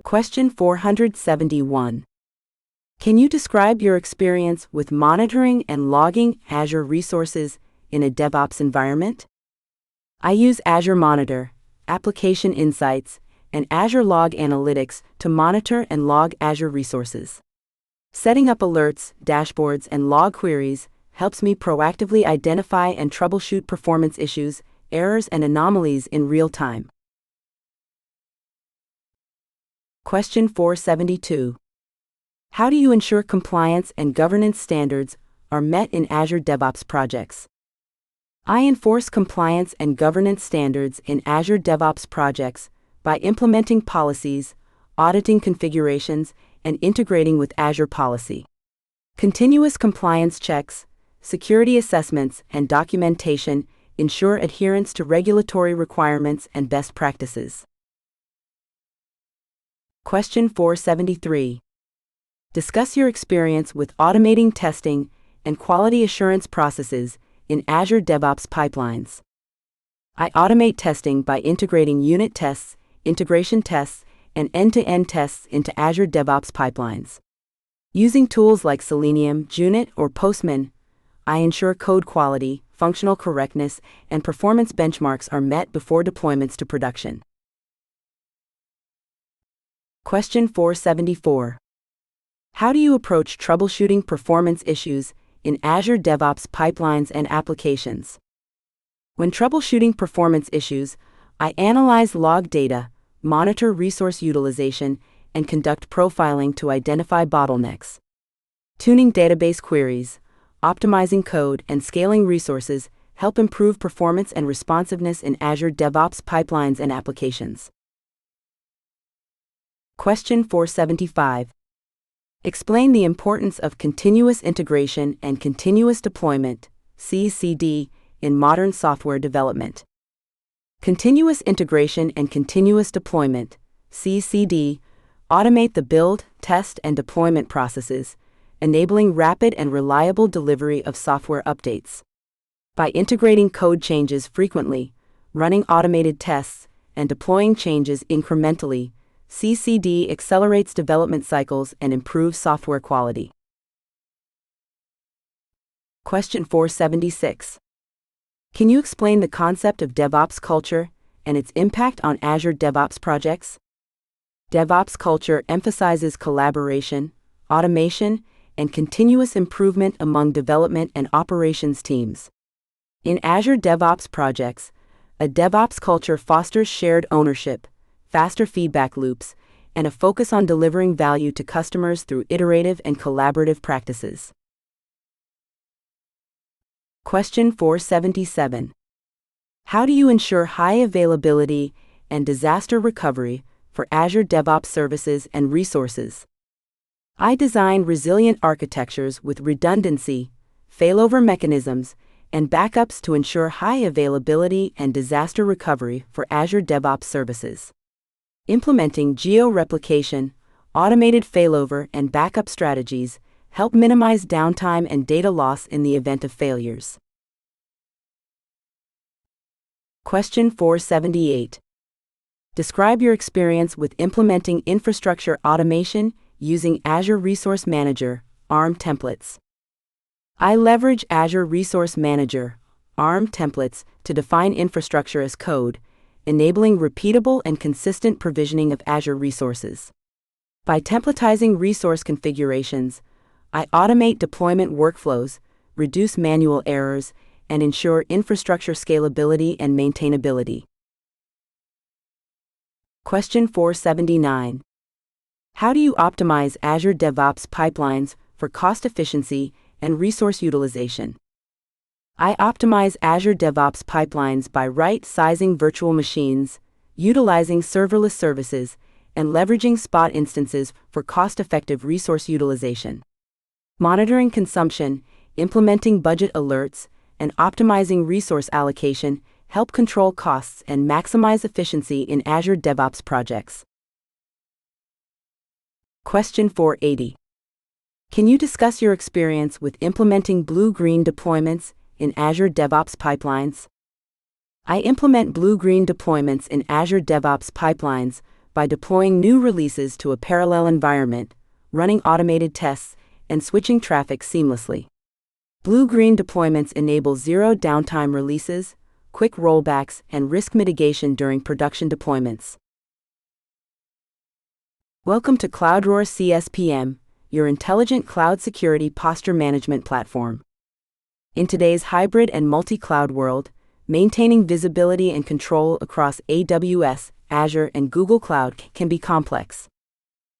Question 471. Can you describe your experience with monitoring and logging Azure resources in a DevOps environment? I use Azure Monitor, Application Insights, and Azure Log Analytics to monitor and log Azure resources. Setting up alerts, dashboards, and log queries helps me proactively identify and troubleshoot performance issues, errors, and anomalies in real time. Question 472. How do you ensure compliance and governance standards are met in Azure DevOps projects? I enforce compliance and governance standards in Azure DevOps projects by implementing policies, auditing configurations, and integrating with Azure Policy. Continuous compliance checks, security assessments, and documentation ensure adherence to regulatory requirements and best practices. Question 473. Discuss your experience with automating testing and quality assurance processes in Azure DevOps pipelines. I automate testing by integrating unit tests, integration tests, and end-to-end tests into Azure DevOps pipelines. Using tools like Selenium, Junit, or Postman, I ensure code quality, functional correctness, and performance benchmarks are met before deployments to production. Question 474. How do you approach troubleshooting performance issues in Azure DevOps pipelines and applications? When troubleshooting performance issues, I analyze log data, monitor resource utilization, and conduct profiling to identify bottlenecks. Tuning database queries, optimizing code, and scaling resources help improve performance and responsiveness in Azure DevOps pipelines and applications. Question 475. Explain the importance of continuous integration and continuous deployment, CI/CD, in modern software development. Continuous integration and continuous deployment, CI/CD, automate the build, test, and deployment processes, enabling rapid and reliable delivery of software updates. By integrating code changes frequently, running automated tests, and deploying changes incrementally, CI/CD accelerates development cycles and improves software quality. Question 476. Can you explain the concept of DevOps culture and its impact on Azure DevOps projects? DevOps culture emphasizes collaboration, automation, and continuous improvement among development and operations teams. In Azure DevOps projects, a DevOps culture fosters shared ownership, faster feedback loops, and a focus on delivering value to customers through iterative and collaborative practices. Question 477. How do you ensure high availability and disaster recovery for Azure DevOps services and resources? I design resilient architectures with redundancy, failover mechanisms, and backups to ensure high availability and disaster recovery for Azure DevOps services. Implementing geo-replication, automated failover, and backup strategies help minimize downtime and data loss in the event of failures. Question 478. Describe your experience with implementing infrastructure automation using Azure Resource Manager, ARM templates. I leverage Azure Resource Manager, ARM templates to define infrastructure as code, enabling repeatable and consistent provisioning of Azure resources. By templatizing resource configurations, I automate deployment workflows, reduce manual errors, and ensure infrastructure scalability and maintainability. Question 479. How do you optimize Azure DevOps pipelines for cost efficiency and resource utilization? I optimize Azure DevOps pipelines by right-sizing virtual machines, utilizing serverless services, and leveraging spot instances for cost-effective resource utilization. Monitoring consumption, implementing budget alerts, and optimizing resource allocation help control costs and maximize efficiency in Azure DevOps projects. Question 480. Can you discuss your experience with implementing blue-green deployments in Azure DevOps pipelines? I implement blue-green deployments in Azure DevOps pipelines by deploying new releases to a parallel environment, running automated tests, and switching traffic seamlessly. Blue-green deployments enable zero downtime releases, quick rollbacks, and risk mitigation during production deployments. Welcome to CloudRoar CSPM, your intelligent cloud security posture management platform. In today's hybrid and multi-cloud world, maintaining visibility and control across AWS, Azure, and Google Cloud can be complex.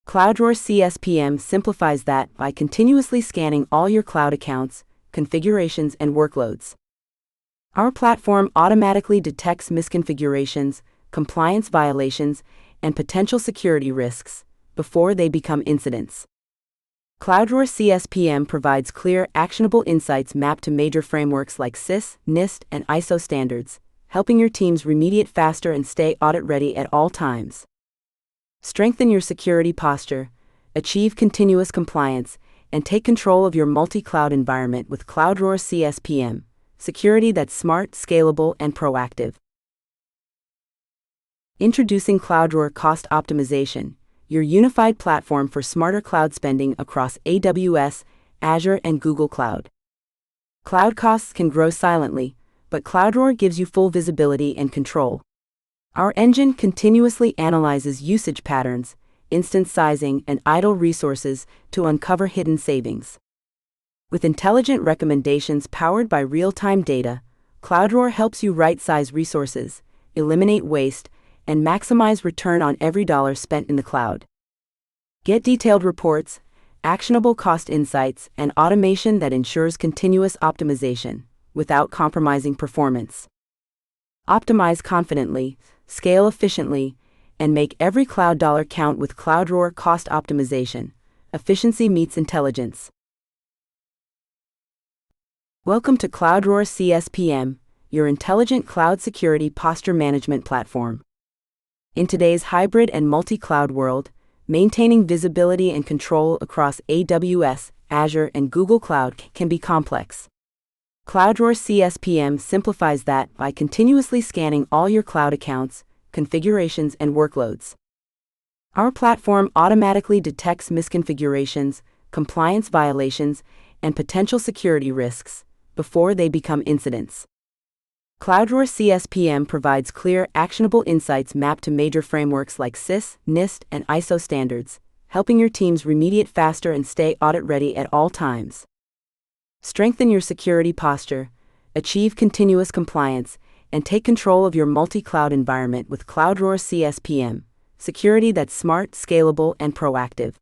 CloudRoar CSPM simplifies that by continuously scanning all your cloud accounts, configurations, and workloads. Our platform automatically detects misconfigurations, compliance violations, and potential security risks before they become incidents. CloudRoar CSPM provides clear, actionable insights mapped to major frameworks like CIS, NIST, and ISO standards, helping your teams remediate faster and stay audit-ready at all times. Strengthen your security posture, achieve continuous compliance, and take control of your multi-cloud environment with CloudRoar CSPM, security that's smart, scalable, and proactive. Introducing CloudRoar Cost Optimization, your unified platform for smarter cloud spending across AWS, Azure, and Google Cloud. Cloud costs can grow silently, but CloudRoar gives you full visibility and control. Our engine continuously analyzes usage patterns, instance sizing, and idle resources to uncover hidden savings. With intelligent recommendations powered by real-time data, CloudRoar helps you right-size resources, eliminate waste, and maximize return on every dollar spent in the cloud. Get detailed reports, actionable cost insights, and automation that ensures continuous optimization without compromising performance. Optimize confidently, scale efficiently, and make every cloud dollar count with CloudRoar Cost Optimization. Efficiency meets intelligence. Welcome to CloudRoar CSPM, your intelligent cloud security posture management platform. In today's hybrid and multi-cloud world, maintaining visibility and control across AWS, Azure, and Google Cloud can be complex. CloudRoar CSPM simplifies that by continuously scanning all your cloud accounts, configurations, and workloads. Our platform automatically detects misconfigurations, compliance violations, and potential security risks before they become incidents. CloudRoar CSPM provides clear, actionable insights mapped to major frameworks like CIS, NIST, and ISO standards, helping your teams remediate faster and stay audit-ready at all times. Strengthen your security posture, achieve continuous compliance, and take control of your multi-cloud environment with CloudRoar CSPM, security that's smart, scalable, and proactive.